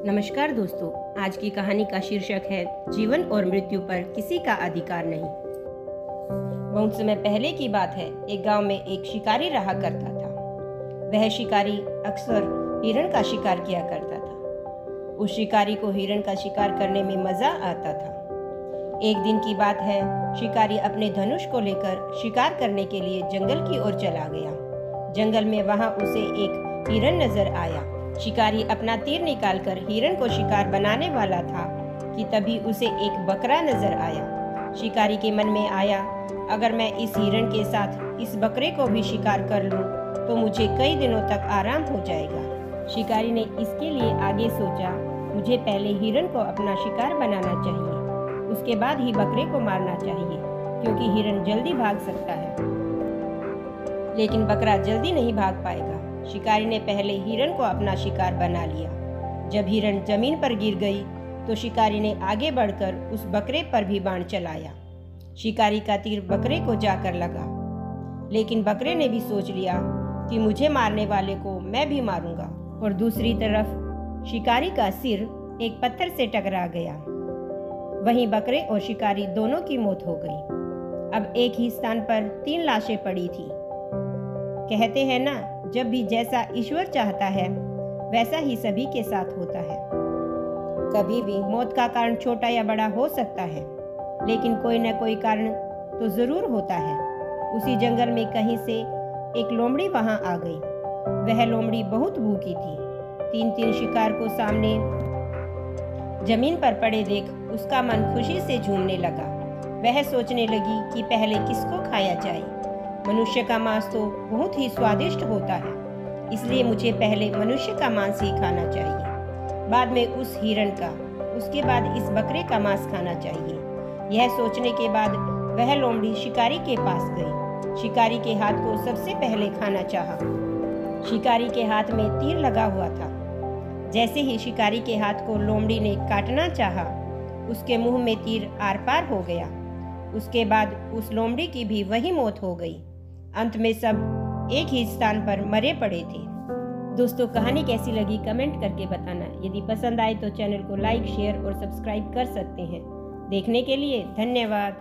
नमस्कार दोस्तों, आज की कहानी का शीर्षक है जीवन और मृत्यु पर किसी का अधिकार नहीं। बहुत समय पहले की बात है। एक गांव में एक शिकारी रहा करता था। वह शिकारी अक्सर हिरण का शिकार किया करता था। उस शिकारी को हिरण का शिकार करने में मजा आता था। एक दिन की बात है, शिकारी अपने धनुष को लेकर शिकार करने के लिए जंगल की ओर चला गया। जंगल में वहां उसे एक हिरण नजर आया। शिकारी अपना तीर निकालकर हिरण को शिकार बनाने वाला था कि तभी उसे एक बकरा नजर आया। शिकारी के मन में आया, अगर मैं इस हिरण के साथ इस बकरे को भी शिकार कर लूं तो मुझे कई दिनों तक आराम हो जाएगा। शिकारी ने इसके लिए आगे सोचा, मुझे पहले हिरण को अपना शिकार बनाना चाहिए, उसके बाद ही बकरे को मारना चाहिए, क्योंकि हिरण जल्दी भाग सकता है, लेकिन बकरा जल्दी नहीं भाग पाएगा। शिकारी ने पहले हिरण को अपना शिकार बना लिया। जब हिरण जमीन पर गिर गई तो शिकारी ने आगे बढ़कर उस बकरे पर भी बाण चलाया। शिकारी का तीर बकरे को जाकर लगा, लेकिन बकरे ने भी सोच लिया कि मुझे मारने वाले को मैं भी मारूंगा। और दूसरी तरफ शिकारी का सिर एक पत्थर से टकरा गया। वहीं बकरे और शिकारी दोनों की मौत हो गई। अब एक ही स्थान पर 3 लाशें पड़ी थी। कहते हैं ना, जब भी जैसा ईश्वर चाहता है वैसा ही सभी के साथ होता है। कभी भी मौत का कारण छोटा या बड़ा हो सकता है, लेकिन कोई न कोई कारण तो जरूर होता है। उसी जंगल में कहीं से एक लोमड़ी वहां आ गई। वह लोमड़ी बहुत भूखी थी। 3 शिकार को सामने जमीन पर पड़े देख उसका मन खुशी से झूमने लगा। वह सोचने लगी कि पहले किसको खाया जाए। मनुष्य का मांस तो बहुत ही स्वादिष्ट होता है, इसलिए मुझे पहले मनुष्य का मांस ही खाना चाहिए, बाद में उस हिरण का, उसके बाद इस बकरे का मांस खाना चाहिए। यह सोचने के बाद वह लोमड़ी शिकारी के पास गई। शिकारी के हाथ को सबसे पहले खाना चाहा। शिकारी के हाथ में तीर लगा हुआ था। जैसे ही शिकारी के हाथ को लोमड़ी ने काटना चाहा, उसके मुंह में तीर आर पार हो गया। उसके बाद उस लोमड़ी की भी वही मौत हो गई। अंत में सब एक ही स्थान पर मरे पड़े थे। दोस्तों, कहानी कैसी लगी कमेंट करके बताना। यदि पसंद आए तो चैनल को लाइक, शेयर और सब्सक्राइब कर सकते हैं। देखने के लिए धन्यवाद।